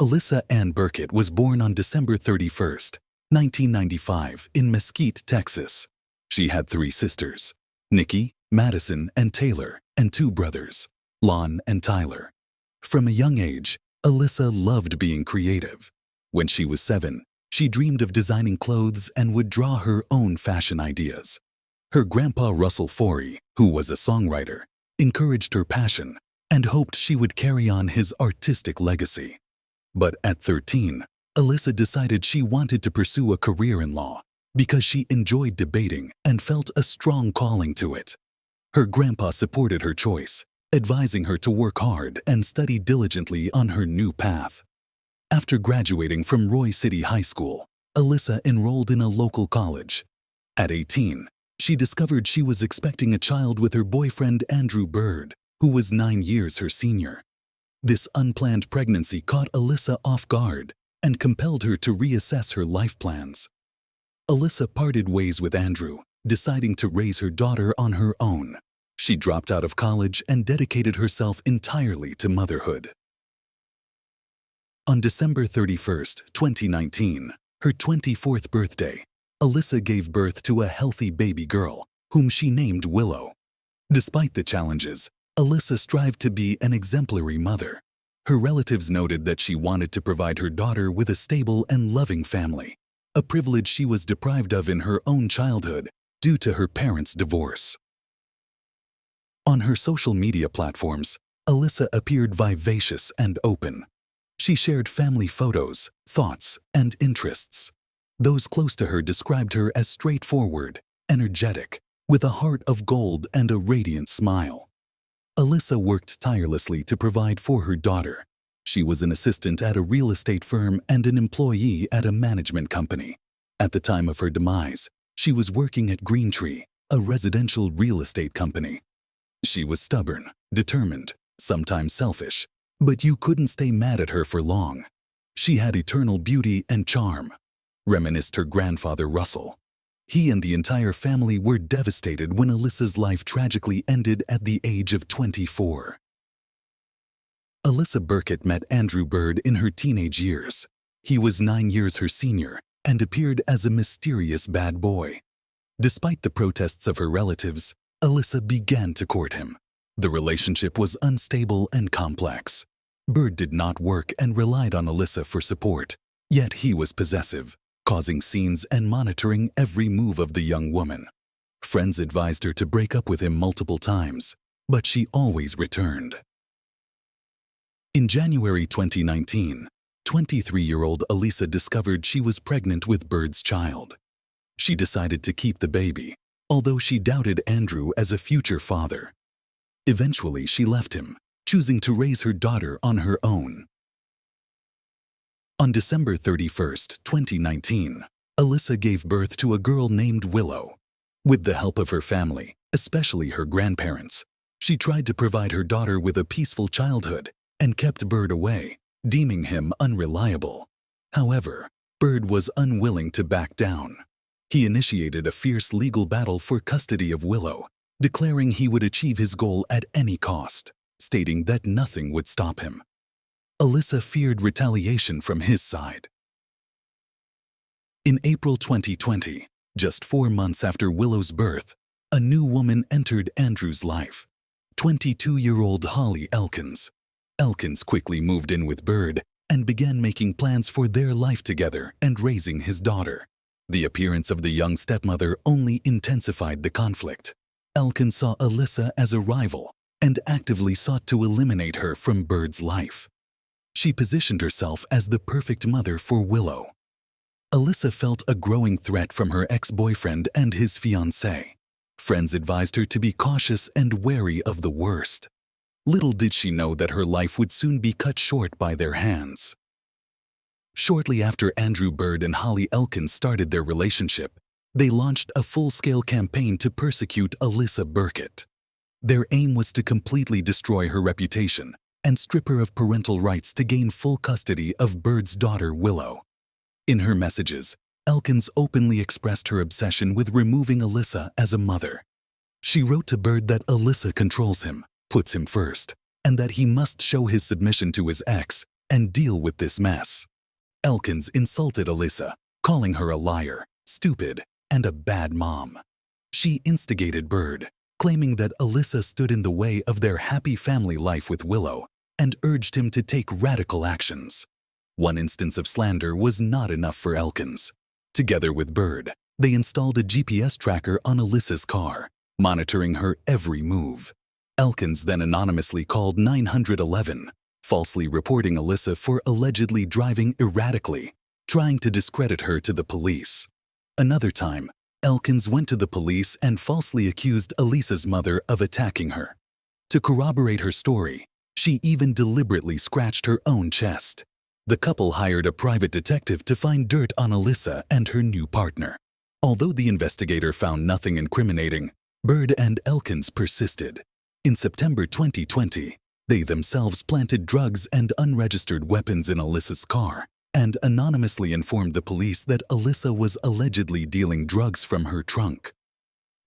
Alyssa Ann Burkett was born on December 31, 1995, in Mesquite, Texas. She had 3 sisters, Nikki, Madison, and Taylor, and 2 brothers, Lon and Tyler. From a young age, Alyssa loved being creative. When she was 7, she dreamed of designing clothes and would draw her own fashion ideas. Her grandpa Russell Forey, who was a songwriter, encouraged her passion and hoped she would carry on his artistic legacy. But at 13, Alyssa decided she wanted to pursue a career in law because she enjoyed debating and felt a strong calling to it. Her grandpa supported her choice, advising her to work hard and study diligently on her new path. After graduating from Roy City High School, Alyssa enrolled in a local college. At 18, she discovered she was expecting a child with her boyfriend Andrew Bird, who was 9 years her senior. This unplanned pregnancy caught Alyssa off guard and compelled her to reassess her life plans. Alyssa parted ways with Andrew, deciding to raise her daughter on her own. She dropped out of college and dedicated herself entirely to motherhood. On December 31, 2019, her 24th birthday, Alyssa gave birth to a healthy baby girl, whom she named Willow. Despite the challenges, Alyssa strived to be an exemplary mother. Her relatives noted that she wanted to provide her daughter with a stable and loving family, a privilege she was deprived of in her own childhood due to her parents' divorce. On her social media platforms, Alyssa appeared vivacious and open. She shared family photos, thoughts, and interests. Those close to her described her as straightforward, energetic, with a heart of gold and a radiant smile. Alyssa worked tirelessly to provide for her daughter. She was an assistant at a real estate firm and an employee at a management company. At the time of her demise, she was working at Greentree, a residential real estate company. She was stubborn, determined, sometimes selfish, but you couldn't stay mad at her for long. She had eternal beauty and charm, reminisced her grandfather Russell. He and the entire family were devastated when Alyssa's life tragically ended at the age of 24. Alyssa Burkett met Andrew Bird in her teenage years. He was 9 years her senior and appeared as a mysterious bad boy. Despite the protests of her relatives, Alyssa began to court him. The relationship was unstable and complex. Bird did not work and relied on Alyssa for support, yet he was possessive, causing scenes and monitoring every move of the young woman. Friends advised her to break up with him multiple times, but she always returned. In January 2019, 23-year-old Alyssa discovered she was pregnant with Bird's child. She decided to keep the baby, although she doubted Andrew as a future father. Eventually, she left him, choosing to raise her daughter on her own. On December 31, 2019, Alyssa gave birth to a girl named Willow. With the help of her family, especially her grandparents, she tried to provide her daughter with a peaceful childhood and kept Bird away, deeming him unreliable. However, Bird was unwilling to back down. He initiated a fierce legal battle for custody of Willow, declaring he would achieve his goal at any cost, stating that nothing would stop him. Alyssa feared retaliation from his side. In April 2020, just 4 months after Willow's birth, a new woman entered Andrew's life, 22-year-old Holly Elkins. Elkins quickly moved in with Bird and began making plans for their life together and raising his daughter. The appearance of the young stepmother only intensified the conflict. Elkins saw Alyssa as a rival and actively sought to eliminate her from Bird's life. She positioned herself as the perfect mother for Willow. Alyssa felt a growing threat from her ex-boyfriend and his fiancée. Friends advised her to be cautious and wary of the worst. Little did she know that her life would soon be cut short by their hands. Shortly after Andrew Bird and Holly Elkins started their relationship, they launched a full-scale campaign to persecute Alyssa Burkett. Their aim was to completely destroy her reputation and strip her of parental rights to gain full custody of Bird's daughter Willow. In her messages, Elkins openly expressed her obsession with removing Alyssa as a mother. She wrote to Bird that Alyssa controls him, puts him first, and that he must show his submission to his ex and deal with this mess. Elkins insulted Alyssa, calling her a liar, stupid, and a bad mom. She instigated Spurred, claiming that Alyssa stood in the way of their happy family life with Willow and urged him to take radical actions. One instance of slander was not enough for Elkins. Together with Spurred, they installed a GPS tracker on Alyssa's car, monitoring her every move. Elkins then anonymously called 911, falsely reporting Alyssa for allegedly driving erratically, trying to discredit her to the police. Another time, Elkins went to the police and falsely accused Alyssa's mother of attacking her. To corroborate her story, she even deliberately scratched her own chest. The couple hired a private detective to find dirt on Alyssa and her new partner. Although the investigator found nothing incriminating, Spurred and Elkins persisted. In September 2020, they themselves planted drugs and unregistered weapons in Alyssa's car and anonymously informed the police that Alyssa was allegedly dealing drugs from her trunk.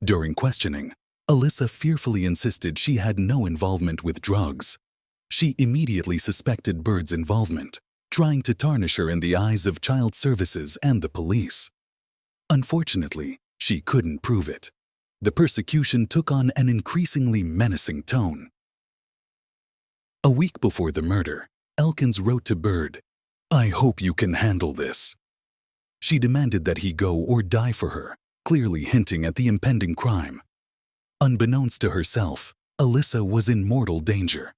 During questioning, Alyssa fearfully insisted she had no involvement with drugs. She immediately suspected Spurred's involvement, trying to tarnish her in the eyes of child services and the police. Unfortunately, she couldn't prove it. The persecution took on an increasingly menacing tone. A week before the murder, Elkins wrote to Spurred, "I hope you can handle this." She demanded that he go or die for her, clearly hinting at the impending crime. Unbeknownst to herself, Alyssa was in mortal danger.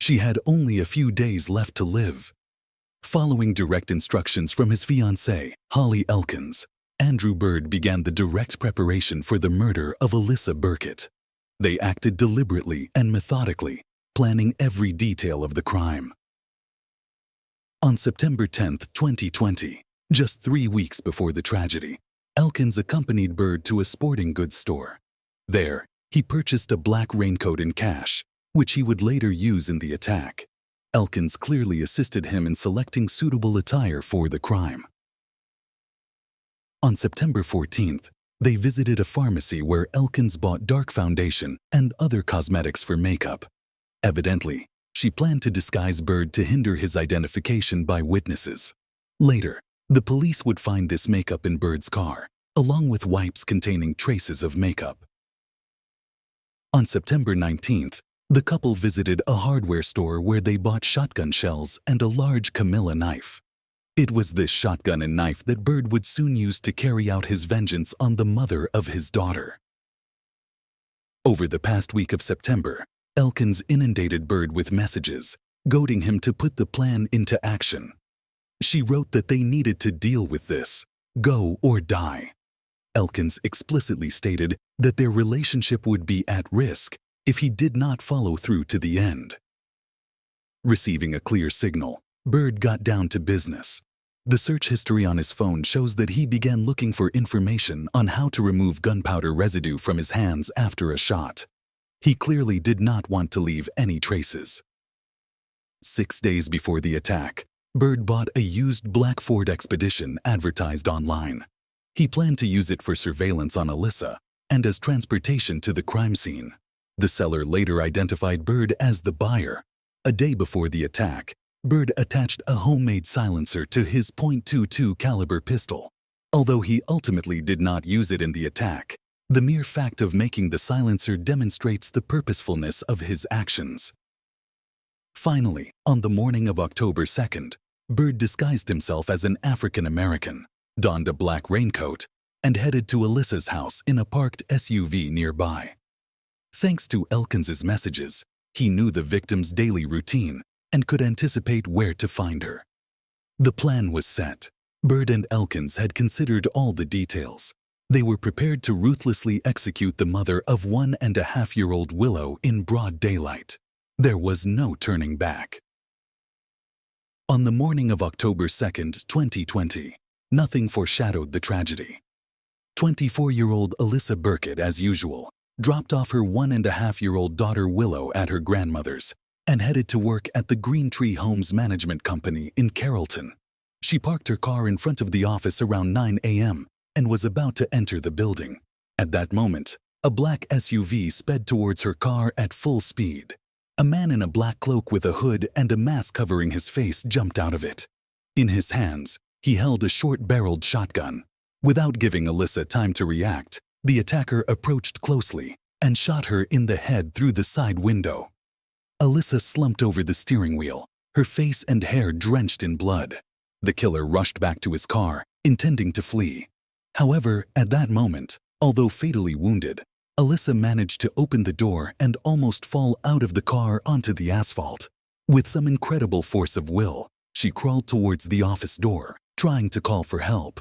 She had only a few days left to live. Following direct instructions from his fiancée, Holly Elkins, Andrew Spurred began the direct preparation for the murder of Alyssa Burkett. They acted deliberately and methodically, planning every detail of the crime. On September 10, 2020, just 3 weeks before the tragedy, Elkins accompanied Spurred to a sporting goods store. There, he purchased a black raincoat in cash, which he would later use in the attack. Elkins clearly assisted him in selecting suitable attire for the crime. On September 14th, they visited a pharmacy where Elkins bought dark foundation and other cosmetics for makeup. Evidently, she planned to disguise Spurred to hinder his identification by witnesses. Later, the police would find this makeup in Spurred's car, along with wipes containing traces of makeup. On September 19th, the couple visited a hardware store where they bought shotgun shells and a large Camilla knife. It was this shotgun and knife that Spurred would soon use to carry out his vengeance on the mother of his daughter. Over the past week of September, Elkins inundated Spurred with messages, goading him to put the plan into action. She wrote that they needed to deal with this, go or die. Elkins explicitly stated that their relationship would be at risk if he did not follow through to the end. Receiving a clear signal, Spurred got down to business. The search history on his phone shows that he began looking for information on how to remove gunpowder residue from his hands after a shot. He clearly did not want to leave any traces. 6 days before the attack, Spurred bought a used black Ford Expedition advertised online. He planned to use it for surveillance on Alyssa and as transportation to the crime scene. The seller later identified Spurred as the buyer. A day before the attack, Spurred attached a homemade silencer to his .22 caliber pistol. Although he ultimately did not use it in the attack, the mere fact of making the silencer demonstrates the purposefulness of his actions. Finally, on the morning of October 2nd, Spurred disguised himself as an African American, donned a black raincoat, and headed to Alyssa's house in a parked SUV nearby. Thanks to Elkins's messages, he knew the victim's daily routine and could anticipate where to find her. The plan was set. Spurred and Elkins had considered all the details. They were prepared to ruthlessly execute the mother of 1.5-year-old Willow in broad daylight. There was no turning back. On the morning of October 2nd, 2020, nothing foreshadowed the tragedy. 24-year-old Alyssa Burkett, as usual, dropped off her 1.5-year-old daughter Willow at her grandmother's and headed to work at the Green Tree Homes Management Company in Carrollton. She parked her car in front of the office around 9 a.m. and was about to enter the building. At that moment, a black SUV sped towards her car at full speed. A man in a black cloak with a hood and a mask covering his face jumped out of it. In his hands, he held a short-barreled shotgun. Without giving Alyssa time to react, the attacker approached closely and shot her in the head through the side window. Alyssa slumped over the steering wheel, her face and hair drenched in blood. The killer rushed back to his car, intending to flee. However, at that moment, although fatally wounded, Alyssa managed to open the door and almost fall out of the car onto the asphalt. With some incredible force of will, she crawled towards the office door, trying to call for help.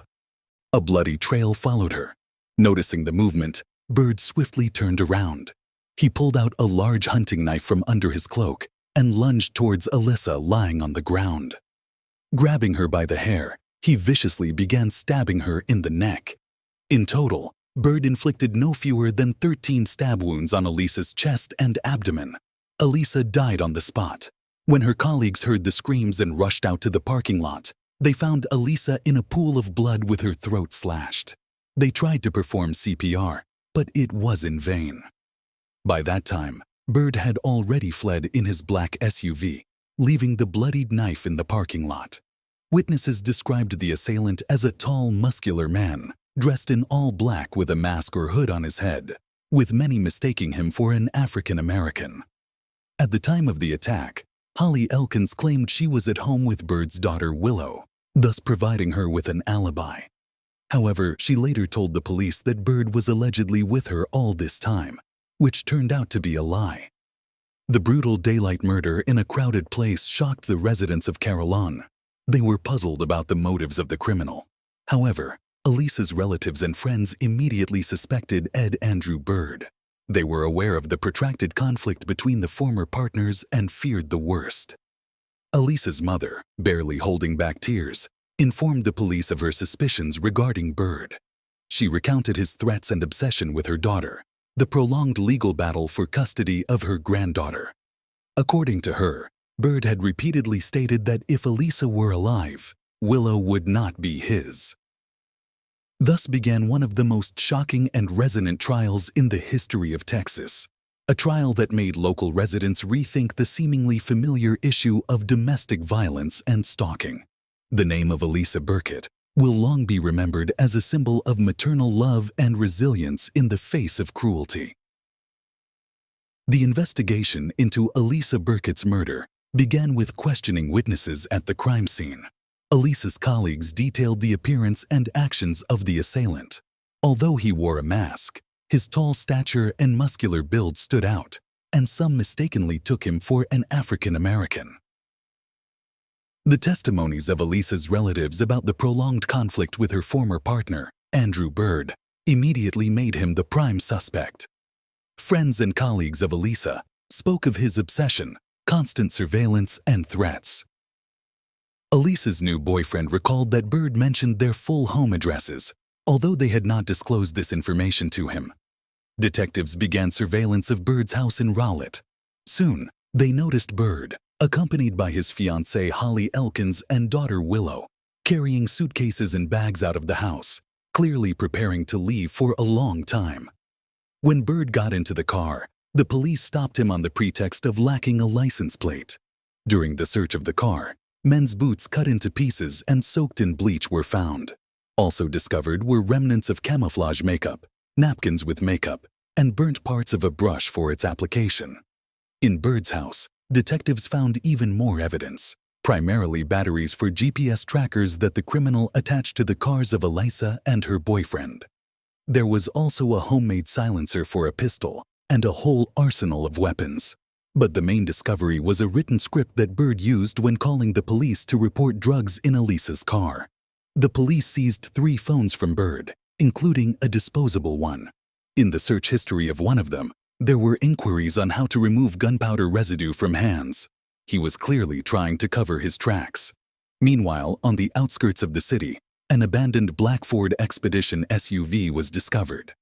A bloody trail followed her. Noticing the movement, Bird swiftly turned around. He pulled out a large hunting knife from under his cloak and lunged towards Alyssa lying on the ground. Grabbing her by the hair, he viciously began stabbing her in the neck. In total, Bird inflicted no fewer than 13 stab wounds on Alyssa's chest and abdomen. Alyssa died on the spot. When her colleagues heard the screams and rushed out to the parking lot, they found Alyssa in a pool of blood with her throat slashed. They tried to perform CPR, but it was in vain. By that time, Bird had already fled in his black SUV, leaving the bloodied knife in the parking lot. Witnesses described the assailant as a tall, muscular man, dressed in all black with a mask or hood on his head, with many mistaking him for an African American. At the time of the attack, Holly Elkins claimed she was at home with Bird's daughter Willow, thus providing her with an alibi. However, she later told the police that Bird was allegedly with her all this time, which turned out to be a lie. The brutal daylight murder in a crowded place shocked the residents of Carillon. They were puzzled about the motives of the criminal. However, Alyssa's relatives and friends immediately suspected Ed Andrew Bird. They were aware of the protracted conflict between the former partners and feared the worst. Alyssa's mother, barely holding back tears, informed the police of her suspicions regarding Bird. She recounted his threats and obsession with her daughter, the prolonged legal battle for custody of her granddaughter. According to her, Bird had repeatedly stated that if Alyssa were alive, Willow would not be his. Thus began one of the most shocking and resonant trials in the history of Texas, a trial that made local residents rethink the seemingly familiar issue of domestic violence and stalking. The name of Alyssa Burkett will long be remembered as a symbol of maternal love and resilience in the face of cruelty. The investigation into Alyssa Burkett's murder began with questioning witnesses at the crime scene. Alyssa's colleagues detailed the appearance and actions of the assailant. Although he wore a mask, his tall stature and muscular build stood out, and some mistakenly took him for an African American. The testimonies of Alyssa's relatives about the prolonged conflict with her former partner, Andrew Bird, immediately made him the prime suspect. Friends and colleagues of Alyssa spoke of his obsession, constant surveillance, and threats. Alyssa's new boyfriend recalled that Bird mentioned their full home addresses, although they had not disclosed this information to him. Detectives began surveillance of Bird's house in Rowlett. Soon, they noticed Bird, accompanied by his fiancée Holly Elkins and daughter Willow, carrying suitcases and bags out of the house, clearly preparing to leave for a long time. When Bird got into the car, the police stopped him on the pretext of lacking a license plate. During the search of the car, men's boots cut into pieces and soaked in bleach were found. Also discovered were remnants of camouflage makeup, napkins with makeup, and burnt parts of a brush for its application. In Bird's house, detectives found even more evidence, primarily batteries for GPS trackers that the criminal attached to the cars of Alyssa and her boyfriend. There was also a homemade silencer for a pistol and a whole arsenal of weapons. But the main discovery was a written script that Bird used when calling the police to report drugs in Alyssa's car. The police seized 3 phones from Bird, including a disposable one. In the search history of one of them, there were inquiries on how to remove gunpowder residue from hands. He was clearly trying to cover his tracks. Meanwhile, on the outskirts of the city, an abandoned black Ford Expedition SUV was discovered.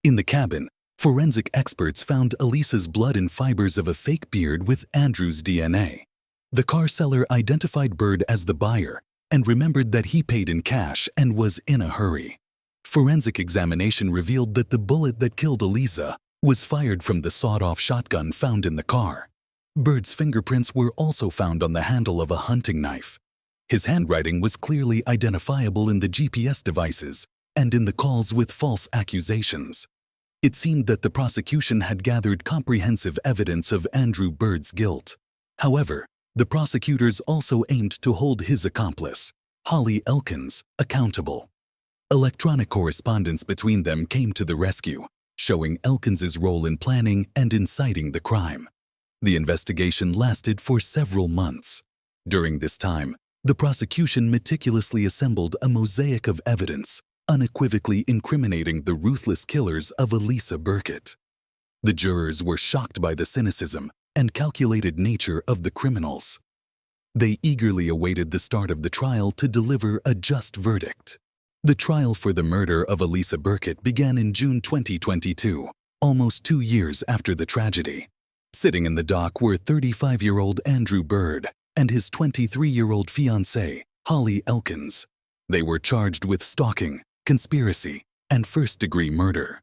In the cabin, forensic experts found Alyssa's blood and fibers of a fake beard with Andrew's DNA. The car seller identified Bird as the buyer and remembered that he paid in cash and was in a hurry. Forensic examination revealed that the bullet that killed Alyssa was fired from the sawed-off shotgun found in the car. Bird's fingerprints were also found on the handle of a hunting knife. His handwriting was clearly identifiable in the GPS devices and in the calls with false accusations. It seemed that the prosecution had gathered comprehensive evidence of Andrew Bird's guilt. However, the prosecutors also aimed to hold his accomplice, Holly Elkins, accountable. Electronic correspondence between them came to the rescue, showing Elkins's role in planning and inciting the crime. The investigation lasted for several months. During this time, the prosecution meticulously assembled a mosaic of evidence, unequivocally incriminating the ruthless killers of Alyssa Burkett. The jurors were shocked by the cynicism and calculated nature of the criminals. They eagerly awaited the start of the trial to deliver a just verdict. The trial for the murder of Alyssa Burkett began in June 2022, almost 2 years after the tragedy. Sitting in the dock were 35-year-old Andrew Bird and his 23-year-old fiancée, Holly Elkins. They were charged with stalking, conspiracy, and first-degree murder.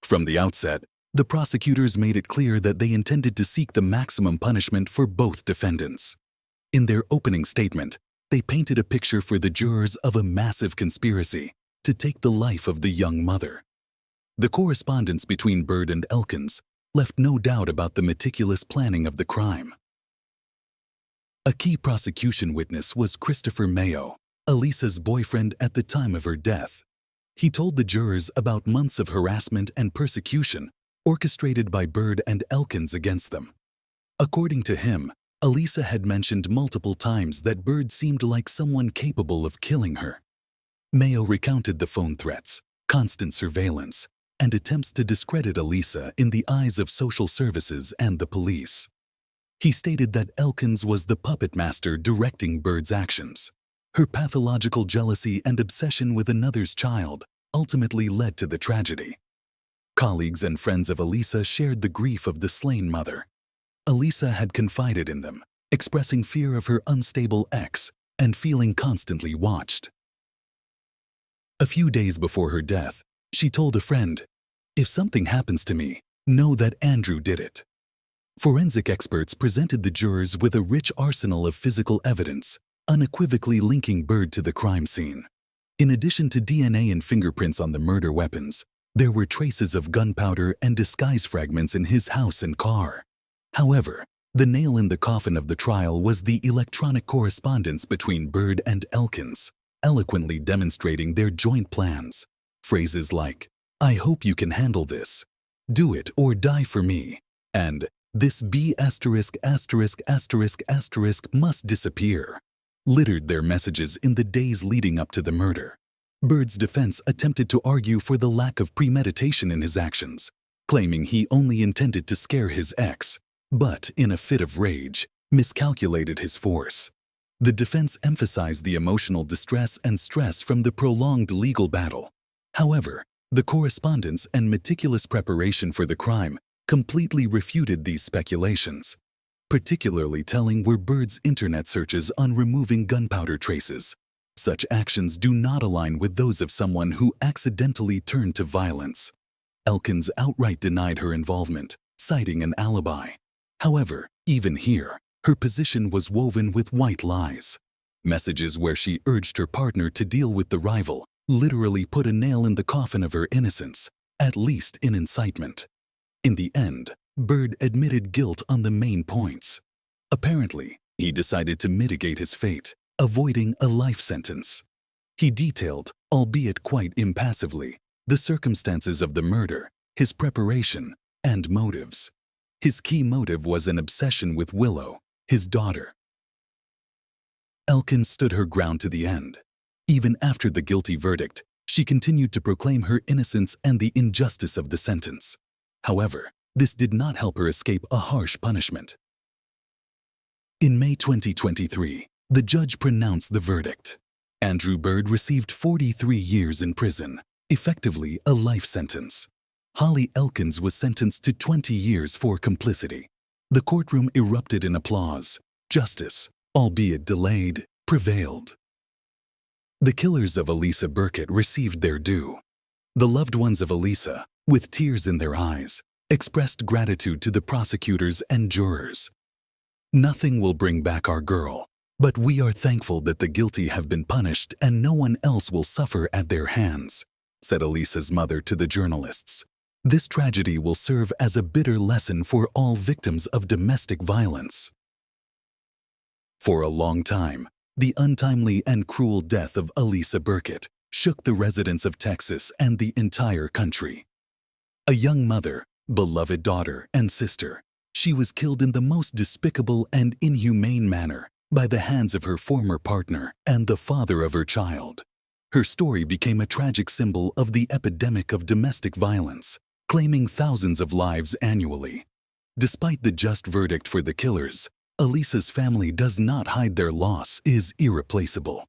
From the outset, the prosecutors made it clear that they intended to seek the maximum punishment for both defendants. In their opening statement, they painted a picture for the jurors of a massive conspiracy to take the life of the young mother. The correspondence between Bird and Elkins left no doubt about the meticulous planning of the crime. A key prosecution witness was Christopher Mayo, Alyssa's boyfriend at the time of her death. He told the jurors about months of harassment and persecution orchestrated by Bird and Elkins against them. According to him, Alyssa had mentioned multiple times that Bird seemed like someone capable of killing her. Mayo recounted the phone threats, constant surveillance, and attempts to discredit Alyssa in the eyes of social services and the police. He stated that Elkins was the puppet master directing Bird's actions. Her pathological jealousy and obsession with another's child ultimately led to the tragedy. Colleagues and friends of Alyssa shared the grief of the slain mother. Alyssa had confided in them, expressing fear of her unstable ex and feeling constantly watched. A few days before her death, she told a friend, "If something happens to me, know that Andrew did it." Forensic experts presented the jurors with a rich arsenal of physical evidence, unequivocally linking Bird to the crime scene. In addition to DNA and fingerprints on the murder weapons, there were traces of gunpowder and disguise fragments in his house and car. However, the nail in the coffin of the trial was the electronic correspondence between Bird and Elkins, eloquently demonstrating their joint plans. Phrases like, "I hope you can handle this," "Do it or die for me," and "This B*** must disappear," littered their messages in the days leading up to the murder. Bird's defense attempted to argue for the lack of premeditation in his actions, claiming he only intended to scare his ex, but in a fit of rage, miscalculated his force. The defense emphasized the emotional distress and stress from the prolonged legal battle. However, the correspondence and meticulous preparation for the crime completely refuted these speculations. Particularly telling were Bird's internet searches on removing gunpowder traces. Such actions do not align with those of someone who accidentally turned to violence. Elkins outright denied her involvement, citing an alibi. However, even here, her position was woven with white lies. Messages where she urged her partner to deal with the rival literally put a nail in the coffin of her innocence, at least in incitement. In the end, Bird admitted guilt on the main points. Apparently, he decided to mitigate his fate, avoiding a life sentence. He detailed, albeit quite impassively, the circumstances of the murder, his preparation, and motives. His key motive was an obsession with Willow, his daughter. Elkins stood her ground to the end. Even after the guilty verdict, she continued to proclaim her innocence and the injustice of the sentence. However, this did not help her escape a harsh punishment. In May 2023, the judge pronounced the verdict. Andrew Bird received 43 years in prison, effectively a life sentence. Holly Elkins was sentenced to 20 years for complicity. The courtroom erupted in applause. Justice, albeit delayed, prevailed. The killers of Alyssa Burkett received their due. The loved ones of Alyssa, with tears in their eyes, expressed gratitude to the prosecutors and jurors. Nothing will bring back our girl, but we are thankful that the guilty have been punished and no one else will suffer at their hands, said Alyssa's mother to the journalists. This tragedy will serve as a bitter lesson for all victims of domestic violence. For a long time, the untimely and cruel death of Alyssa Burkett shook the residents of Texas and the entire country. A young mother, beloved daughter, and sister, she was killed in the most despicable and inhumane manner by the hands of her former partner and the father of her child. Her story became a tragic symbol of the epidemic of domestic violence, claiming thousands of lives annually. Despite the just verdict for the killers, Alyssa's family does not hide their loss is irreplaceable.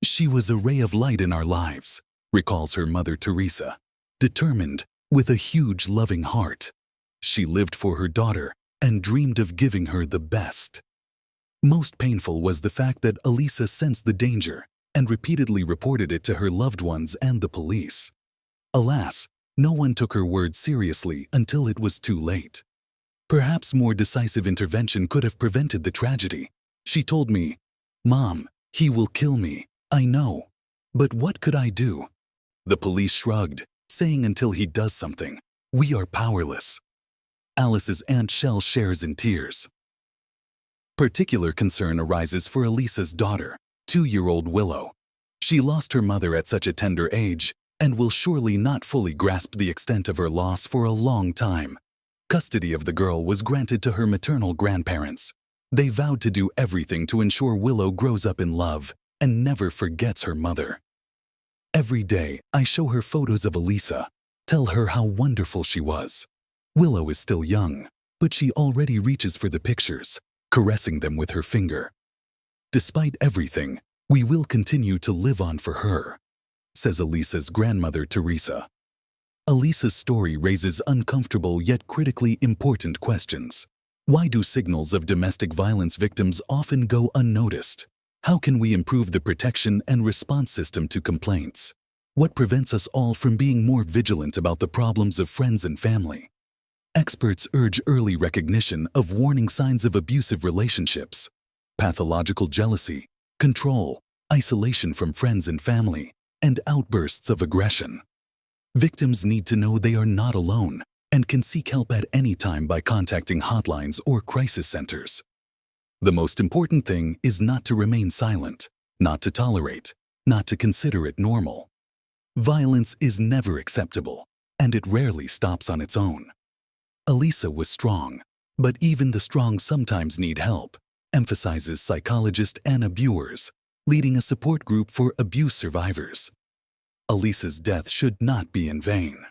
She was a ray of light in our lives, recalls her mother Teresa, determined, with a huge loving heart. She lived for her daughter and dreamed of giving her the best. Most painful was the fact that Alyssa sensed the danger and repeatedly reported it to her loved ones and the police. Alas, no one took her words seriously until it was too late. Perhaps more decisive intervention could have prevented the tragedy. She told me, "Mom, he will kill me, I know. But what could I do?" The police shrugged, saying until he does something, we are powerless. Alice's Aunt Shell shares in tears. Particular concern arises for Alyssa's daughter, 2-year-old Willow. She lost her mother at such a tender age and will surely not fully grasp the extent of her loss for a long time. Custody of the girl was granted to her maternal grandparents. They vowed to do everything to ensure Willow grows up in love and never forgets her mother. Every day, I show her photos of Alyssa, tell her how wonderful she was. Willow is still young, but she already reaches for the pictures, caressing them with her finger. Despite everything, we will continue to live on for her, says Alyssa's grandmother Teresa. Alyssa's story raises uncomfortable yet critically important questions. Why do signals of domestic violence victims often go unnoticed? How can we improve the protection and response system to complaints? What prevents us all from being more vigilant about the problems of friends and family? Experts urge early recognition of warning signs of abusive relationships, pathological jealousy, control, isolation from friends and family, and outbursts of aggression. Victims need to know they are not alone and can seek help at any time by contacting hotlines or crisis centers. The most important thing is not to remain silent, not to tolerate, not to consider it normal. Violence is never acceptable, and it rarely stops on its own. Alyssa was strong, but even the strong sometimes need help, emphasizes psychologist Anna Buers, leading a support group for abuse survivors. Alyssa's death should not be in vain.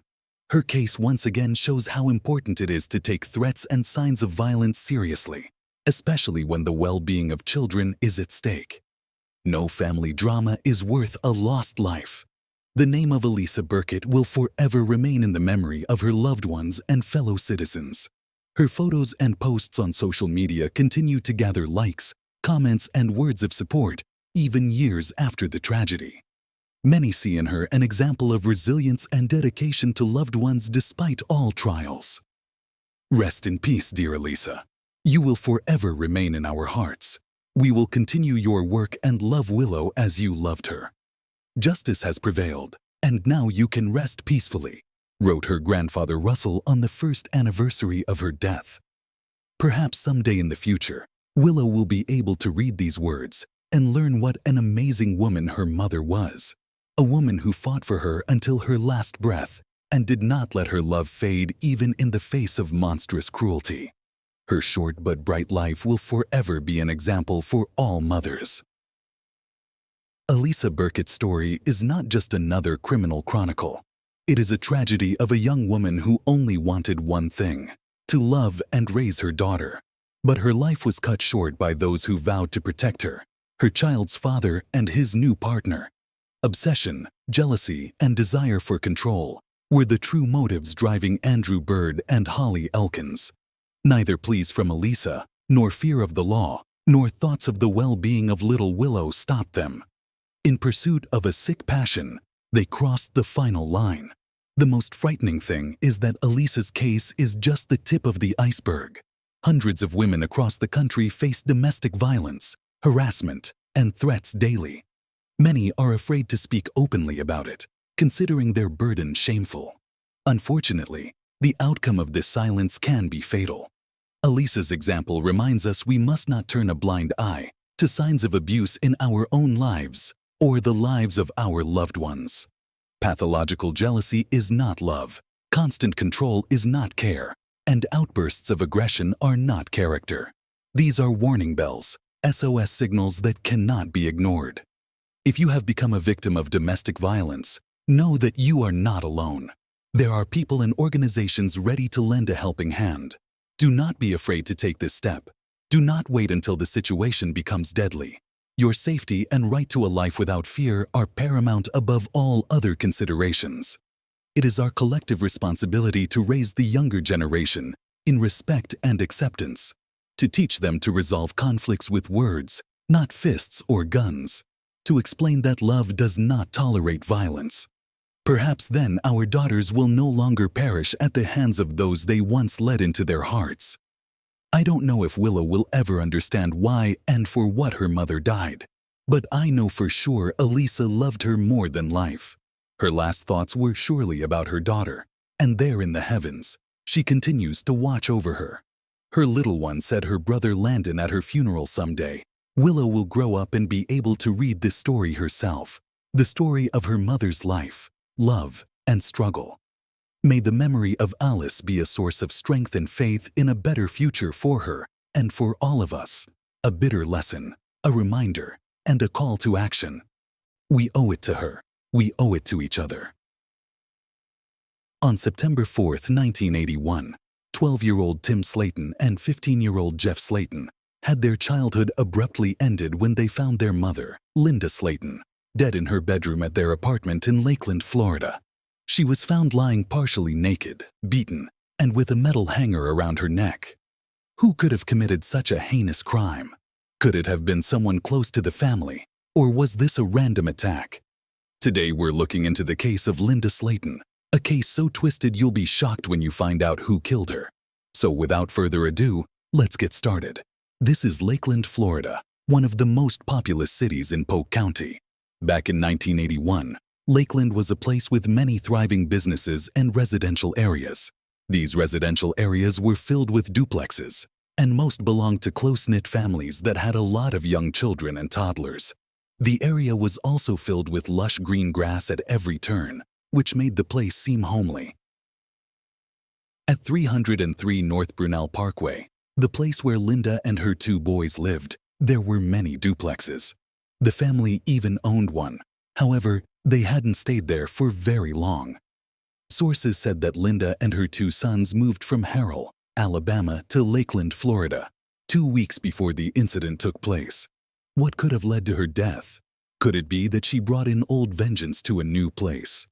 Her case once again shows how important it is to take threats and signs of violence seriously, especially when the well-being of children is at stake. No family drama is worth a lost life. The name of Alyssa Burkett will forever remain in the memory of her loved ones and fellow citizens. Her photos and posts on social media continue to gather likes, comments, and words of support, even years after the tragedy. Many see in her an example of resilience and dedication to loved ones despite all trials. Rest in peace, dear Alyssa. You will forever remain in our hearts. We will continue your work and love Willow as you loved her. Justice has prevailed, and now you can rest peacefully, wrote her grandfather Russell on the first anniversary of her death. Perhaps someday in the future, Willow will be able to read these words and learn what an amazing woman her mother was. A woman who fought for her until her last breath and did not let her love fade even in the face of monstrous cruelty. Her short but bright life will forever be an example for all mothers. Alyssa Burkett's story is not just another criminal chronicle. It is a tragedy of a young woman who only wanted one thing: to love and raise her daughter. But her life was cut short by those who vowed to protect her child's father and his new partner. Obsession, jealousy, and desire for control were the true motives driving Andrew Bird and Holly Elkins. Neither pleas from Alyssa, nor fear of the law, nor thoughts of the well-being of little Willow stopped them. In pursuit of a sick passion, they crossed the final line. The most frightening thing is that Alyssa's case is just the tip of the iceberg. Hundreds of women across the country face domestic violence, harassment, and threats daily. Many are afraid to speak openly about it, considering their burden shameful. Unfortunately, the outcome of this silence can be fatal. Alyssa's example reminds us we must not turn a blind eye to signs of abuse in our own lives or the lives of our loved ones. Pathological jealousy is not love, constant control is not care, and outbursts of aggression are not character. These are warning bells, SOS signals that cannot be ignored. If you have become a victim of domestic violence, know that you are not alone. There are people and organizations ready to lend a helping hand. Do not be afraid to take this step. Do not wait until the situation becomes deadly. Your safety and right to a life without fear are paramount above all other considerations. It is our collective responsibility to raise the younger generation in respect and acceptance, to teach them to resolve conflicts with words, not fists or guns, to explain that love does not tolerate violence. Perhaps then our daughters will no longer perish at the hands of those they once led into their hearts. I don't know if Willow will ever understand why and for what her mother died, but I know for sure Alyssa loved her more than life. Her last thoughts were surely about her daughter, and there in the heavens, she continues to watch over her. Her little one said her brother Landon at her funeral someday, Willow will grow up and be able to read this story herself, the story of her mother's life, love, and struggle. May the memory of Alice be a source of strength and faith in a better future for her and for all of us, a bitter lesson, a reminder, and a call to action. We owe it to her. We owe it to each other. On September 4, 1981, 12-year-old Tim Slayton and 15-year-old Jeff Slayton had their childhood abruptly ended when they found their mother, Linda Slayton, dead in her bedroom at their apartment in Lakeland, Florida. She was found lying partially naked, beaten, and with a metal hanger around her neck. Who could have committed such a heinous crime? Could it have been someone close to the family, or was this a random attack? Today we're looking into the case of Linda Slayton, a case so twisted you'll be shocked when you find out who killed her. So without further ado, let's get started. This is Lakeland, Florida, one of the most populous cities in Polk County. Back in 1981, Lakeland was a place with many thriving businesses and residential areas. These residential areas were filled with duplexes, and most belonged to close-knit families that had a lot of young children and toddlers. The area was also filled with lush green grass at every turn, which made the place seem homely. At 303 North Brunel Parkway, the place where Linda and her two boys lived, there were many duplexes. The family even owned one. However, they hadn't stayed there for very long. Sources said that Linda and her two sons moved from Harrell, Alabama to Lakeland, Florida, 2 weeks before the incident took place. What could have led to her death? Could it be that she brought in old vengeance to a new place?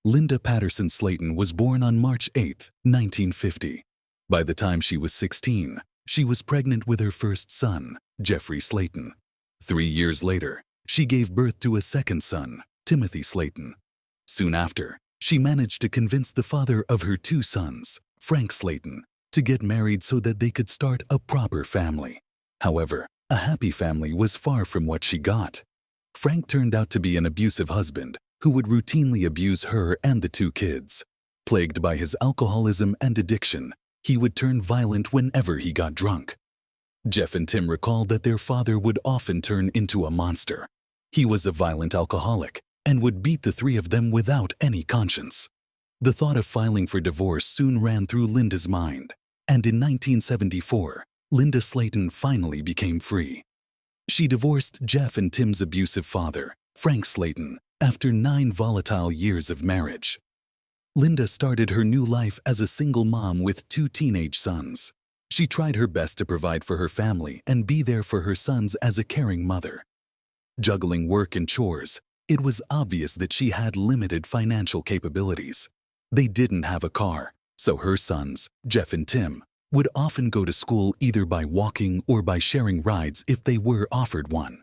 Linda Patterson Slayton was born on March 8, 1950. By the time she was 16, she was pregnant with her first son, Jeffrey Slayton. 3 years later, she gave birth to a second son, Timothy Slayton. Soon after, she managed to convince the father of her two sons, Frank Slayton, to get married so that they could start a proper family. However, a happy family was far from what she got. Frank turned out to be an abusive husband who would routinely abuse her and the two kids. Plagued by his alcoholism and addiction, he would turn violent whenever he got drunk. Jeff and Tim recalled that their father would often turn into a monster. He was a violent alcoholic and would beat the three of them without any conscience. The thought of filing for divorce soon ran through Linda's mind, and in 1974, Linda Slayton finally became free. She divorced Jeff and Tim's abusive father, Frank Slayton, after 9 volatile years of marriage. Linda started her new life as a single mom with 2 teenage sons. She tried her best to provide for her family and be there for her sons as a caring mother. Juggling work and chores, it was obvious that she had limited financial capabilities. They didn't have a car, so her sons, Jeff and Tim, would often go to school either by walking or by sharing rides if they were offered one.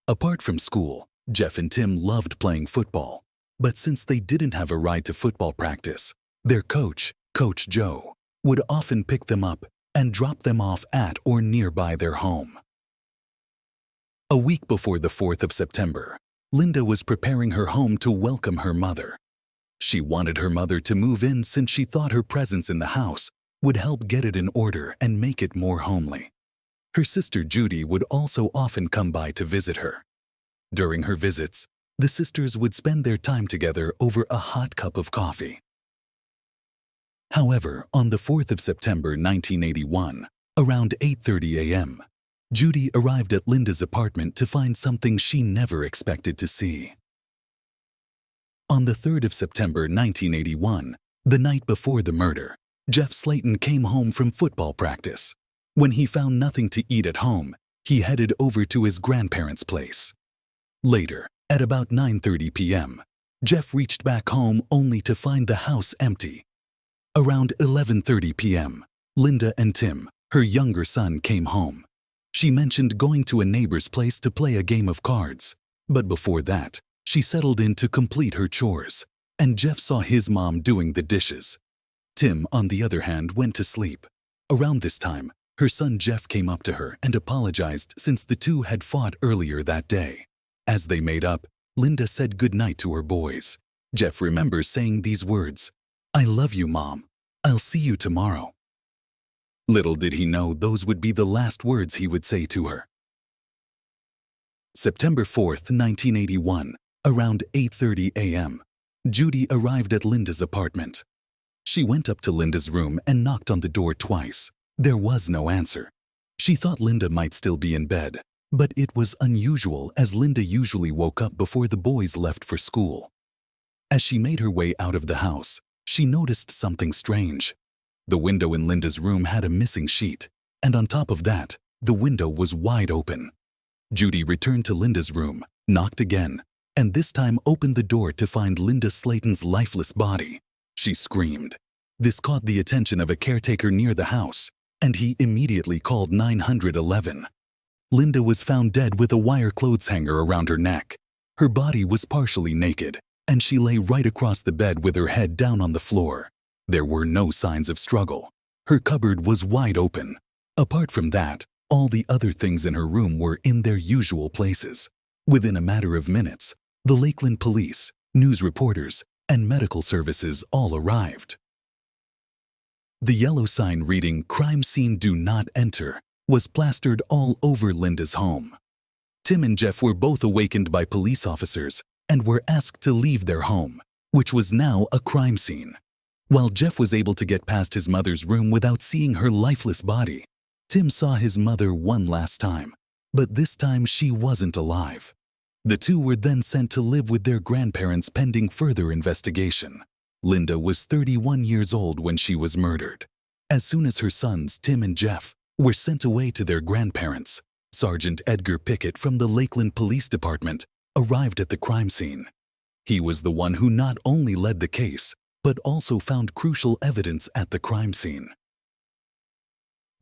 Apart from school, Jeff and Tim loved playing football, but since they didn't have a ride to football practice, their coach, Coach Joe, would often pick them up and drop them off at or nearby their home. A week before the 4th of September, Linda was preparing her home to welcome her mother. She wanted her mother to move in since she thought her presence in the house would help get it in order and make it more homely. Her sister Judy would also often come by to visit her. During her visits, the sisters would spend their time together over a hot cup of coffee. However, on the 4th of September 1981, around 8:30 a.m., Judy arrived at Linda's apartment to find something she never expected to see. On the 3rd of September 1981, the night before the murder, Jeff Slayton came home from football practice. When he found nothing to eat at home, he headed over to his grandparents' place. Later, at about 9:30 p.m., Jeff reached back home only to find the house empty. Around 11:30 p.m., Linda and Tim, her younger son, came home. She mentioned going to a neighbor's place to play a game of cards, but before that, she settled in to complete her chores, and Jeff saw his mom doing the dishes. Tim, on the other hand, went to sleep. Around this time, her son Jeff came up to her and apologized since the two had fought earlier that day. As they made up, Linda said goodnight to her boys. Jeff remembers saying these words, "I love you, Mom. I'll see you tomorrow." Little did he know those would be the last words he would say to her. September 4th, 1981, around 8:30 a.m., Judy arrived at Linda's apartment. She went up to Linda's room and knocked on the door twice. There was no answer. She thought Linda might still be in bed, but it was unusual as Linda usually woke up before the boys left for school. As she made her way out of the house, she noticed something strange. The window in Linda's room had a missing sheet, and on top of that, the window was wide open. Judy returned to Linda's room, knocked again, and this time opened the door to find Linda Slayton's lifeless body. She screamed. This caught the attention of a caretaker near the house, and he immediately called 911. Linda was found dead with a wire clothes hanger around her neck. Her body was partially naked, and she lay right across the bed with her head down on the floor. There were no signs of struggle. Her cupboard was wide open. Apart from that, all the other things in her room were in their usual places. Within a matter of minutes, the Lakeland police, news reporters, and medical services all arrived. The yellow sign reading "Crime Scene Do Not Enter" was plastered all over Linda's home. Tim and Jeff were both awakened by police officers and were asked to leave their home, which was now a crime scene. While Jeff was able to get past his mother's room without seeing her lifeless body, Tim saw his mother one last time, but this time she wasn't alive. The two were then sent to live with their grandparents pending further investigation. Linda was 31 years old when she was murdered. As soon as her sons, Tim and Jeff, were sent away to their grandparents, Sergeant Edgar Pickett from the Lakeland Police Department arrived at the crime scene. He was the one who not only led the case, but also found crucial evidence at the crime scene.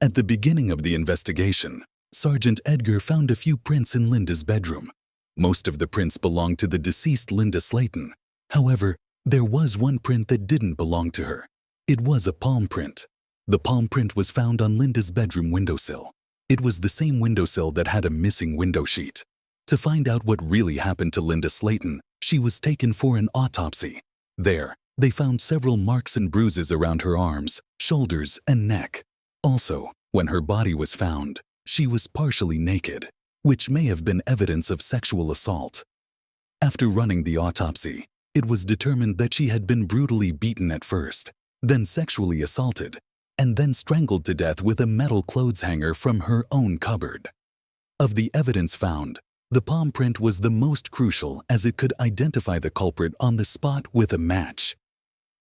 At the beginning of the investigation, Sergeant Edgar found a few prints in Linda's bedroom. Most of the prints belonged to the deceased Linda Slayton. However, there was one print that didn't belong to her. It was a palm print. The palm print was found on Linda's bedroom windowsill. It was the same windowsill that had a missing window sheet. To find out what really happened to Linda Slayton, she was taken for an autopsy. There, they found several marks and bruises around her arms, shoulders, and neck. Also, when her body was found, she was partially naked, which may have been evidence of sexual assault. After running the autopsy, it was determined that she had been brutally beaten at first, then sexually assaulted, and then strangled to death with a metal clothes hanger from her own cupboard. Of the evidence found, the palm print was the most crucial as it could identify the culprit on the spot with a match.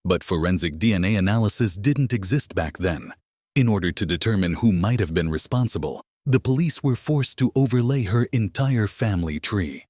But forensic DNA analysis didn't exist back then. In order to determine who might have been responsible, the police were forced to overlay her entire family tree.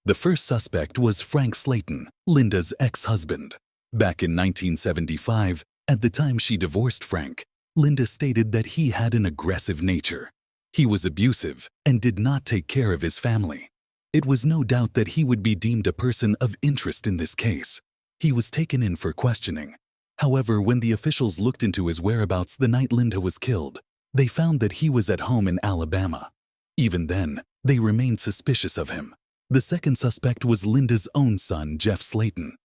The first suspect was Frank Slayton, Linda's ex-husband. Back in 1975, at the time she divorced Frank, Linda stated that he had an aggressive nature. He was abusive and did not take care of his family. It was no doubt that he would be deemed a person of interest in this case. He was taken in for questioning. However, when the officials looked into his whereabouts the night Linda was killed, they found that he was at home in Alabama. Even then, they remained suspicious of him. The second suspect was Linda's own son, Jeff Slayton.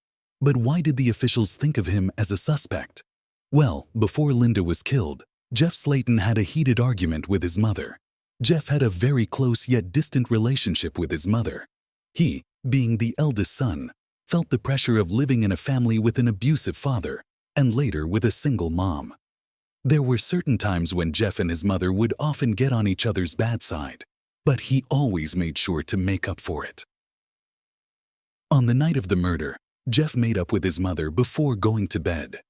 But why did the officials think of him as a suspect? Well, before Linda was killed, Jeff Slayton had a heated argument with his mother. Jeff had a very close yet distant relationship with his mother. He, being the eldest son, felt the pressure of living in a family with an abusive father, and later with a single mom. There were certain times when Jeff and his mother would often get on each other's bad side, but he always made sure to make up for it. On the night of the murder, Jeff made up with his mother before going to bed.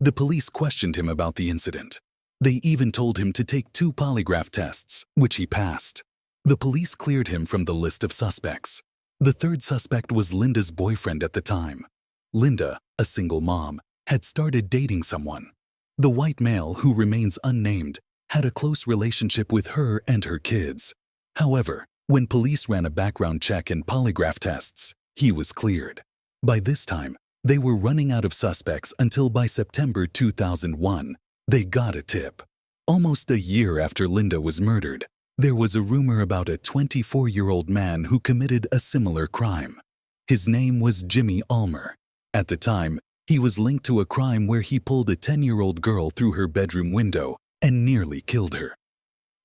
The police questioned him about the incident. They even told him to take 2 polygraph tests, which he passed. The police cleared him from the list of suspects. The third suspect was Linda's boyfriend at the time. Linda, a single mom, had started dating someone. The white male, who remains unnamed, had a close relationship with her and her kids. However, when police ran a background check and polygraph tests, he was cleared. By this time, they were running out of suspects until by September 2001, they got a tip. Almost a year after Linda was murdered, there was a rumor about a 24-year-old man who committed a similar crime. His name was Jimmy Ulmer. At the time, he was linked to a crime where he pulled a 10-year-old girl through her bedroom window and nearly killed her.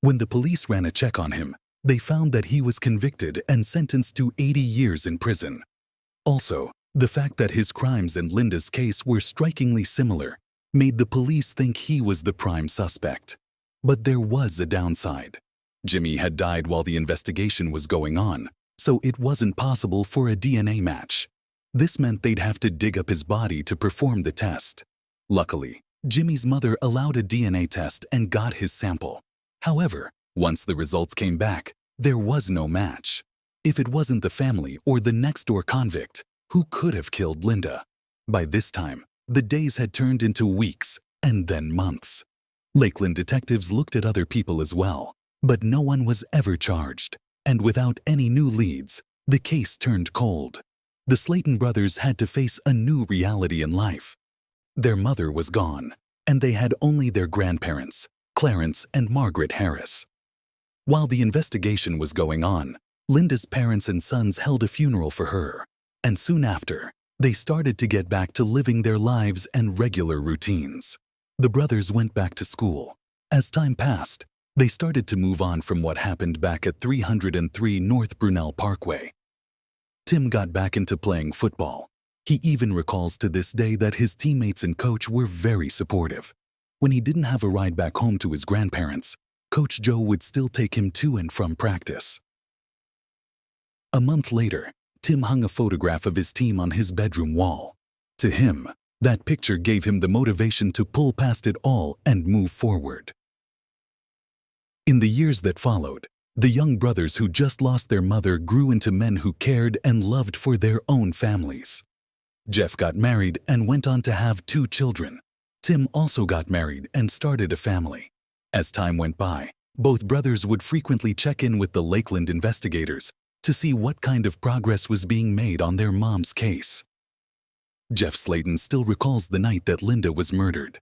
When the police ran a check on him, they found that he was convicted and sentenced to 80 years in prison. Also, the fact that his crimes and Linda's case were strikingly similar made the police think he was the prime suspect. But there was a downside. Jimmy had died while the investigation was going on, so it wasn't possible for a DNA match. This meant they'd have to dig up his body to perform the test. Luckily, Jimmy's mother allowed a DNA test and got his sample. However, once the results came back, there was no match. If it wasn't the family or the next-door convict, who could have killed Linda? By this time, the days had turned into weeks and then months. Lakeland detectives looked at other people as well, but no one was ever charged. And without any new leads, the case turned cold. The Slayton brothers had to face a new reality in life. Their mother was gone, and they had only their grandparents, Clarence and Margaret Harris. While the investigation was going on, Linda's parents and sons held a funeral for her, and soon after, they started to get back to living their lives and regular routines. The brothers went back to school. As time passed, they started to move on from what happened back at 303 North Brunel Parkway. Tim got back into playing football. He even recalls to this day that his teammates and coach were very supportive. When he didn't have a ride back home to his grandparents, Coach Joe would still take him to and from practice. A month later, Tim hung a photograph of his team on his bedroom wall. To him, that picture gave him the motivation to pull past it all and move forward. In the years that followed, the young brothers who just lost their mother grew into men who cared and loved for their own families. Jeff got married and went on to have 2 children. Tim also got married and started a family. As time went by, both brothers would frequently check in with the Lakeland investigators to see what kind of progress was being made on their mom's case. Jeff Slayton still recalls the night that Linda was murdered.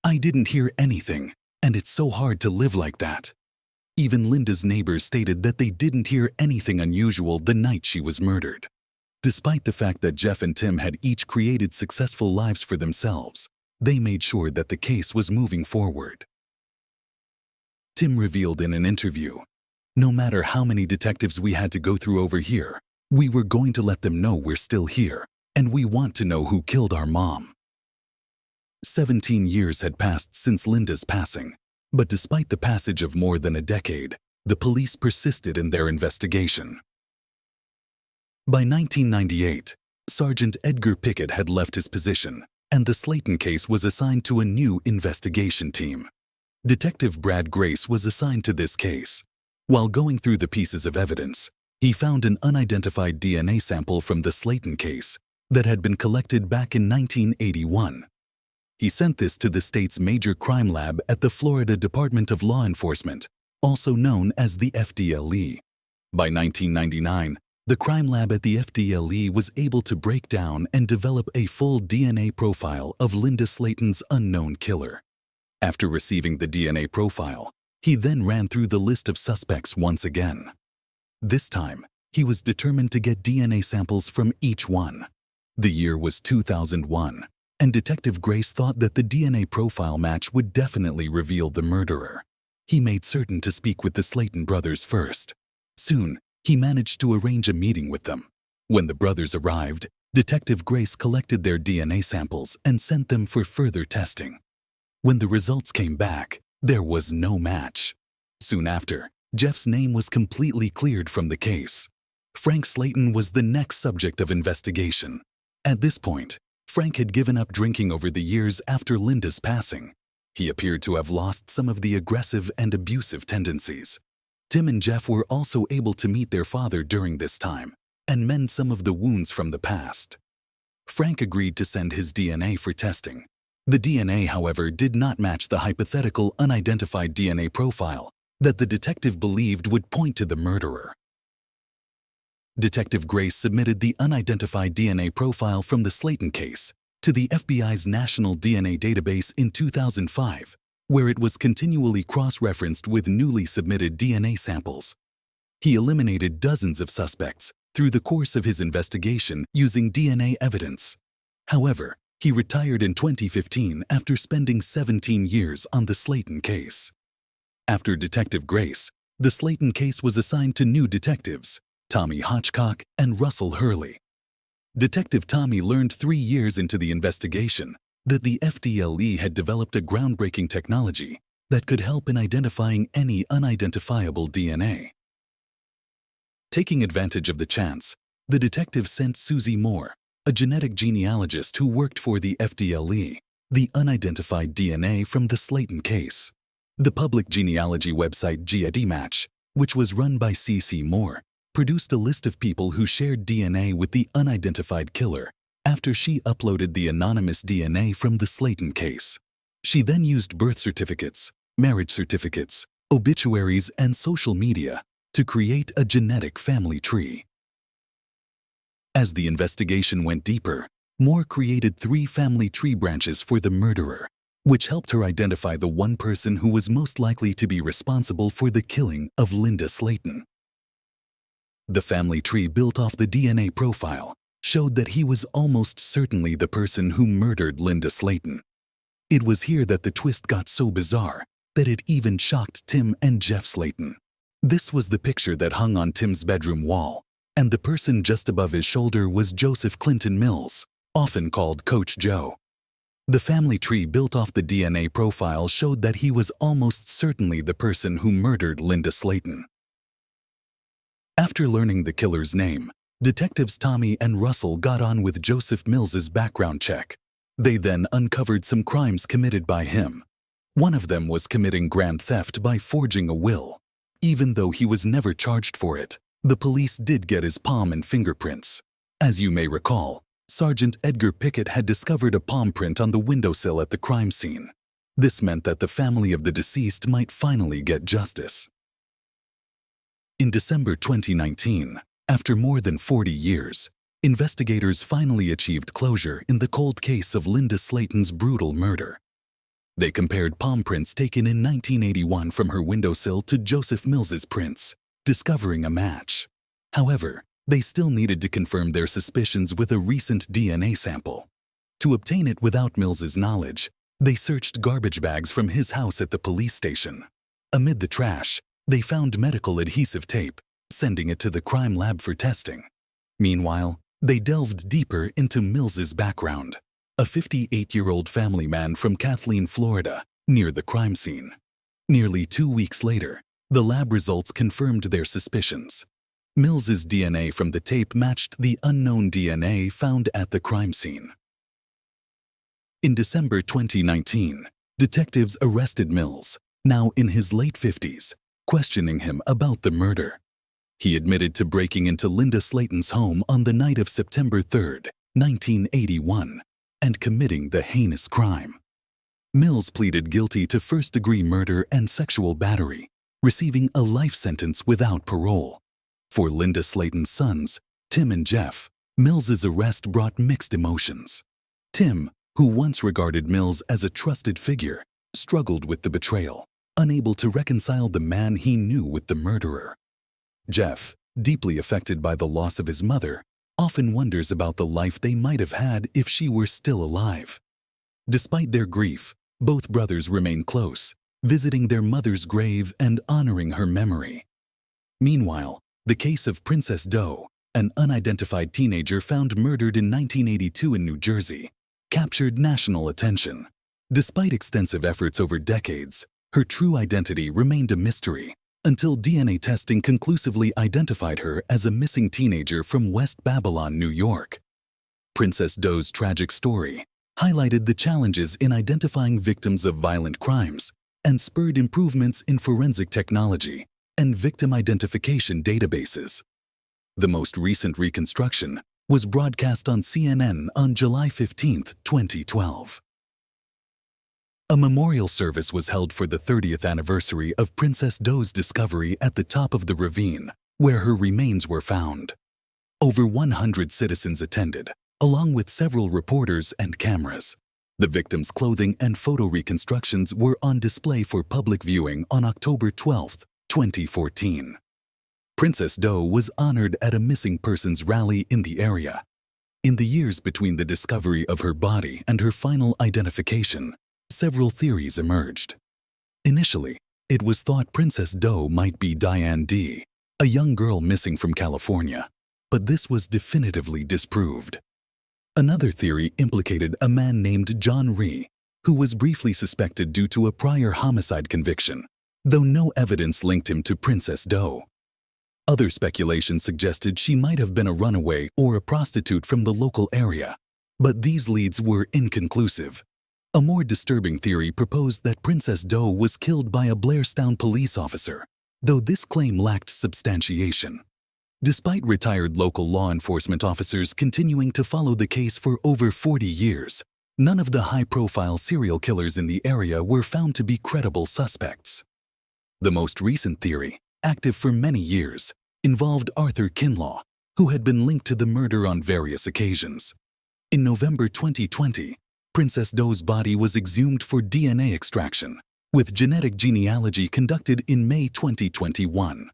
"I didn't hear anything, and it's so hard to live like that." Even Linda's neighbors stated that they didn't hear anything unusual the night she was murdered. Despite the fact that Jeff and Tim had each created successful lives for themselves, they made sure that the case was moving forward. Tim revealed in an interview, "No matter how many detectives we had to go through over here, we were going to let them know we're still here, and we want to know who killed our mom." 17 years had passed since Linda's passing, but despite the passage of more than a decade, the police persisted in their investigation. By 1998, Sergeant Edgar Pickett had left his position, and the Slayton case was assigned to a new investigation team. Detective Brad Grace was assigned to this case. While going through the pieces of evidence, he found an unidentified DNA sample from the Slayton case that had been collected back in 1981. He sent this to the state's major crime lab at the Florida Department of Law Enforcement, also known as the FDLE. By 1999, the crime lab at the FDLE was able to break down and develop a full DNA profile of Linda Slayton's unknown killer. After receiving the DNA profile, he then ran through the list of suspects once again. This time, he was determined to get DNA samples from each one. The year was 2001, and Detective Grace thought that the DNA profile match would definitely reveal the murderer. He made certain to speak with the Slayton brothers first. Soon, he managed to arrange a meeting with them. When the brothers arrived, Detective Grace collected their DNA samples and sent them for further testing. When the results came back, there was no match. Soon after, Jeff's name was completely cleared from the case. Frank Slayton was the next subject of investigation. At this point, Frank had given up drinking over the years after Linda's passing. He appeared to have lost some of the aggressive and abusive tendencies. Tim and Jeff were also able to meet their father during this time and mend some of the wounds from the past. Frank agreed to send his DNA for testing. The DNA, however, did not match the hypothetical unidentified DNA profile that the detective believed would point to the murderer. Detective Grace submitted the unidentified DNA profile from the Slayton case to the FBI's National DNA Database in 2005, where it was continually cross-referenced with newly submitted DNA samples. He eliminated dozens of suspects through the course of his investigation using DNA evidence. However, he retired in 2015 after spending 17 years on the Slayton case. After Detective Grace, the Slayton case was assigned to new detectives, Tommy Hodgcock and Russell Hurley. Detective Tommy learned 3 years into the investigation that the FDLE had developed a groundbreaking technology that could help in identifying any unidentifiable DNA. Taking advantage of the chance, the detective sent Susie Moore, a genetic genealogist who worked for the FDLE, the unidentified DNA from the Slayton case. The public genealogy website GEDmatch, which was run by C.C. Moore, produced a list of people who shared DNA with the unidentified killer after she uploaded the anonymous DNA from the Slayton case. She then used birth certificates, marriage certificates, obituaries, and social media to create a genetic family tree. As the investigation went deeper, Moore created 3 family tree branches for the murderer, which helped her identify the one person who was most likely to be responsible for the killing of Linda Slayton. The family tree built off the DNA profile showed that he was almost certainly the person who murdered Linda Slayton. It was here that the twist got so bizarre that it even shocked Tim and Jeff Slayton. This was the picture that hung on Tim's bedroom wall, and the person just above his shoulder was Joseph Clinton Mills, often called Coach Joe. The family tree built off the DNA profile showed that he was almost certainly the person who murdered Linda Slayton. After learning the killer's name, detectives Tommy and Russell got on with Joseph Mills's background check. They then uncovered some crimes committed by him. One of them was committing grand theft by forging a will. Even though he was never charged for it, the police did get his palm and fingerprints. As you may recall, Sergeant Edgar Pickett had discovered a palm print on the windowsill at the crime scene. This meant that the family of the deceased might finally get justice. In December 2019, after more than 40 years, investigators finally achieved closure in the cold case of Linda Slayton's brutal murder. They compared palm prints taken in 1981 from her windowsill to Joseph Mills's prints, discovering a match. However, they still needed to confirm their suspicions with a recent DNA sample. To obtain it without Mills's knowledge, they searched garbage bags from his house at the police station. Amid the trash, they found medical adhesive tape, sending it to the crime lab for testing. Meanwhile, they delved deeper into Mills's background, a 58-year-old family man from Kathleen, Florida, near the crime scene. Nearly 2 weeks later, the lab results confirmed their suspicions. Mills's DNA from the tape matched the unknown DNA found at the crime scene. In December 2019, detectives arrested Mills, now in his late 50s, questioning him about the murder. He admitted to breaking into Linda Slayton's home on the night of September 3, 1981, and committing the heinous crime. Mills pleaded guilty to first-degree murder and sexual battery, receiving a life sentence without parole. For Linda Slayton's sons, Tim and Jeff, Mills's arrest brought mixed emotions. Tim, who once regarded Mills as a trusted figure, struggled with the betrayal, unable to reconcile the man he knew with the murderer. Jeff, deeply affected by the loss of his mother, often wonders about the life they might have had if she were still alive. Despite their grief, both brothers remain close, visiting their mother's grave and honoring her memory. Meanwhile, the case of Princess Doe, an unidentified teenager found murdered in 1982 in New Jersey, captured national attention. Despite extensive efforts over decades, her true identity remained a mystery until DNA testing conclusively identified her as a missing teenager from West Babylon, New York. Princess Doe's tragic story highlighted the challenges in identifying victims of violent crimes and spurred improvements in forensic technology and victim identification databases. The most recent reconstruction was broadcast on CNN on July 15, 2012. A memorial service was held for the 30th anniversary of Princess Doe's discovery at the top of the ravine, where her remains were found. Over 100 citizens attended, along with several reporters and cameras. The victim's clothing and photo reconstructions were on display for public viewing on October 12, 2014. Princess Doe was honored at a missing persons rally in the area. In the years between the discovery of her body and her final identification, several theories emerged. Initially, it was thought Princess Doe might be Diane D., a young girl missing from California, but this was definitively disproved. Another theory implicated a man named John Rhee, who was briefly suspected due to a prior homicide conviction, though no evidence linked him to Princess Doe. Other speculation suggested she might have been a runaway or a prostitute from the local area, but these leads were inconclusive. A more disturbing theory proposed that Princess Doe was killed by a Blairstown police officer, though this claim lacked substantiation. Despite retired local law enforcement officers continuing to follow the case for over 40 years, none of the high-profile serial killers in the area were found to be credible suspects. The most recent theory, active for many years, involved Arthur Kinlaw, who had been linked to the murder on various occasions. In November 2020, Princess Doe's body was exhumed for DNA extraction, with genetic genealogy conducted in May 2021.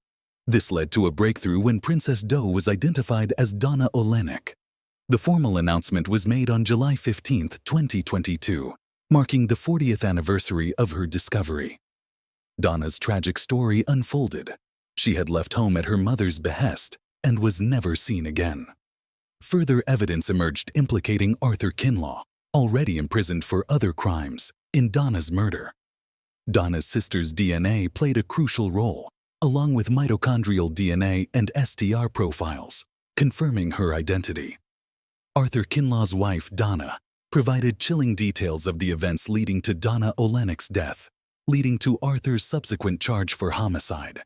This led to a breakthrough when Princess Doe was identified as Donna Olenek. The formal announcement was made on July 15, 2022, marking the 40th anniversary of her discovery. Donna's tragic story unfolded. She had left home at her mother's behest and was never seen again. Further evidence emerged implicating Arthur Kinlaw, already imprisoned for other crimes, in Donna's murder. Donna's sister's DNA played a crucial role, along with mitochondrial DNA and STR profiles, confirming her identity. Arthur Kinlaw's wife, Donna, provided chilling details of the events leading to Donna Olenek's death, leading to Arthur's subsequent charge for homicide.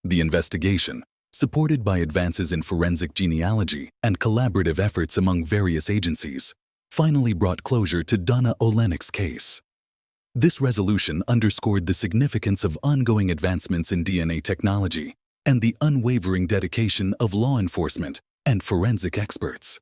The investigation, supported by advances in forensic genealogy and collaborative efforts among various agencies, finally brought closure to Donna Olenek's case. This resolution underscored the significance of ongoing advancements in DNA technology and the unwavering dedication of law enforcement and forensic experts.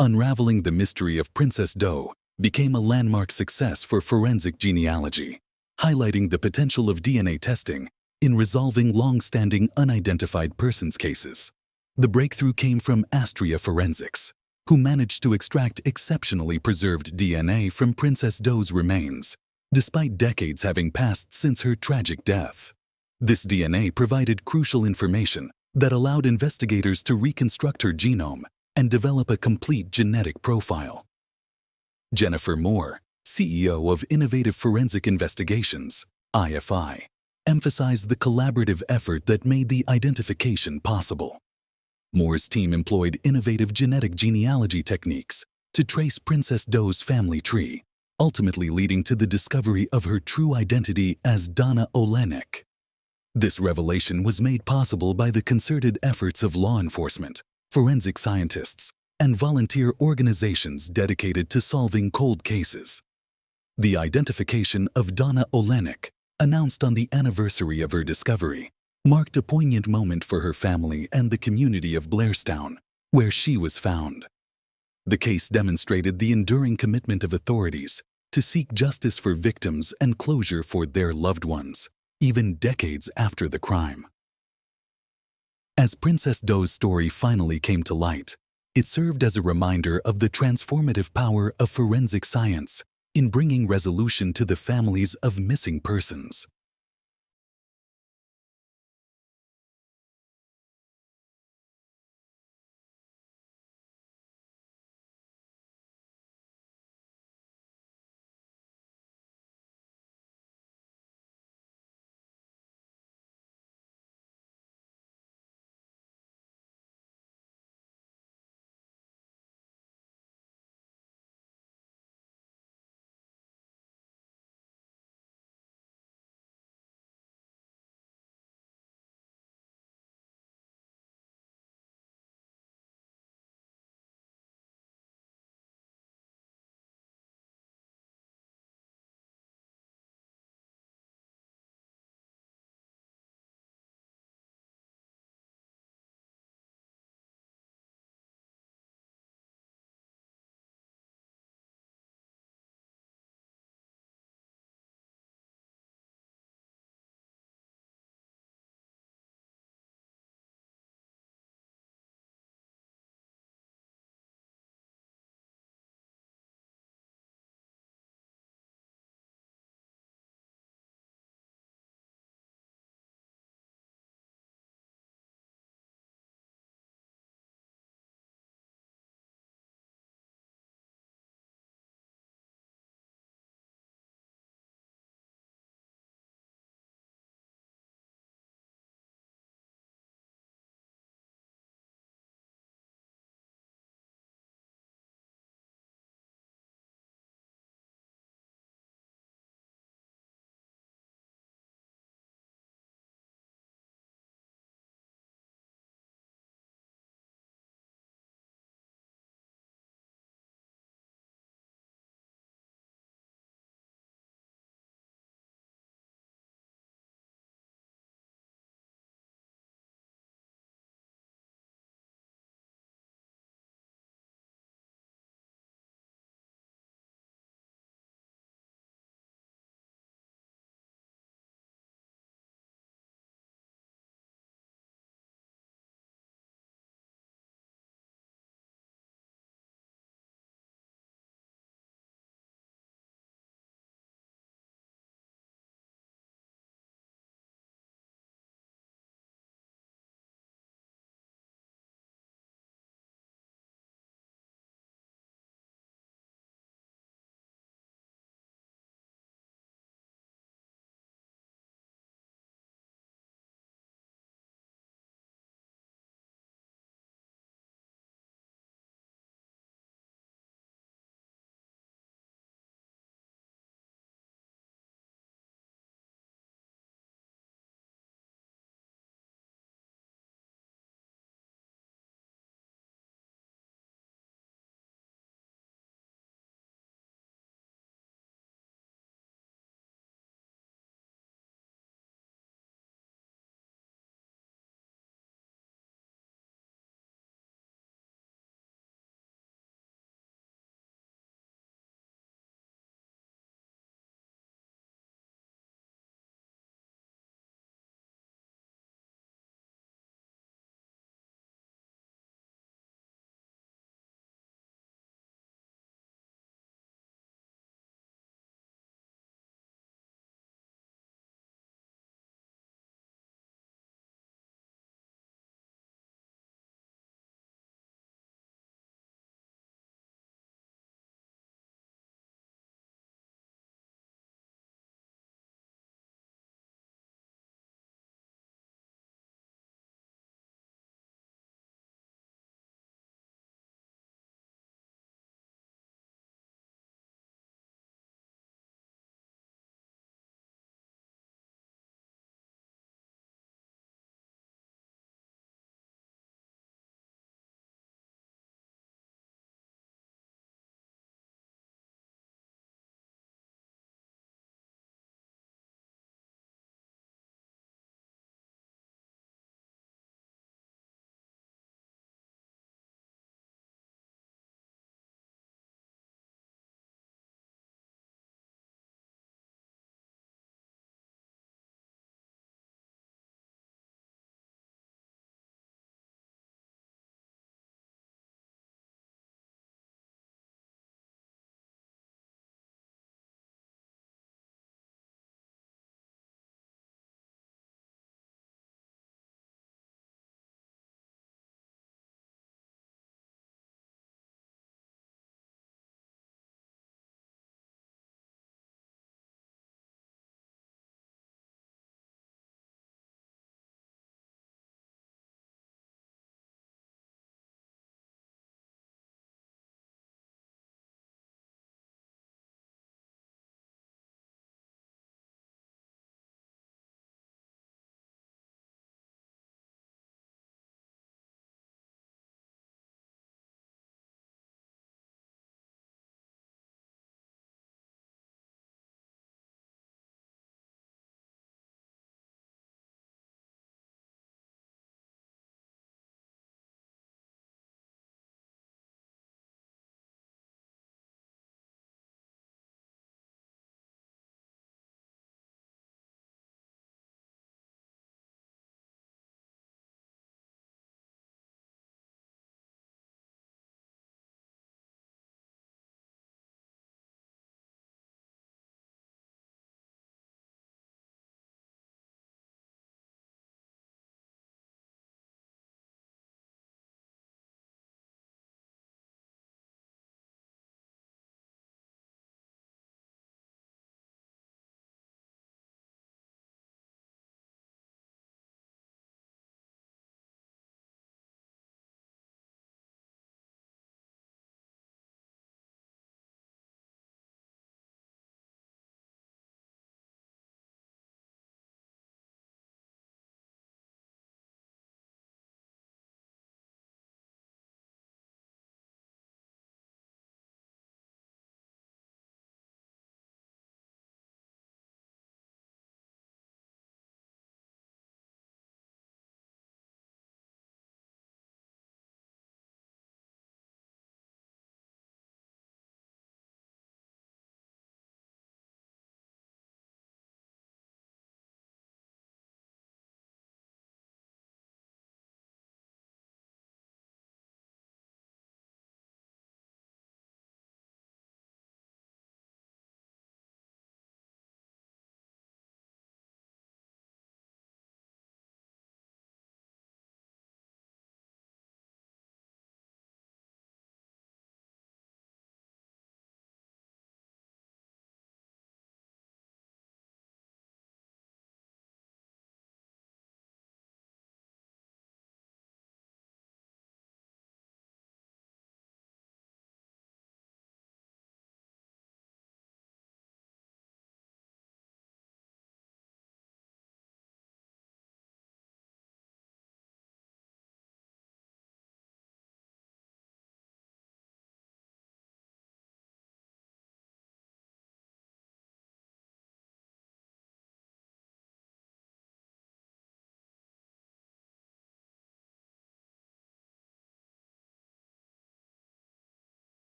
Unraveling the mystery of Princess Doe became a landmark success for forensic genealogy, highlighting the potential of DNA testing in resolving long-standing unidentified persons cases. The breakthrough came from Astria Forensics, who managed to extract exceptionally preserved DNA from Princess Doe's remains, despite decades having passed since her tragic death. This DNA provided crucial information that allowed investigators to reconstruct her genome and develop a complete genetic profile. Jennifer Moore, CEO of Innovative Forensic Investigations, IFI, emphasized the collaborative effort that made the identification possible. Moore's team employed innovative genetic genealogy techniques to trace Princess Doe's family tree, ultimately leading to the discovery of her true identity as Donna Olenek. This revelation was made possible by the concerted efforts of law enforcement, forensic scientists, and volunteer organizations dedicated to solving cold cases. The identification of Donna Olenek, announced on the anniversary of her discovery, marked a poignant moment for her family and the community of Blairstown, where she was found. The case demonstrated the enduring commitment of authorities to seek justice for victims and closure for their loved ones, even decades after the crime. As Princess Doe's story finally came to light, it served as a reminder of the transformative power of forensic science in bringing resolution to the families of missing persons.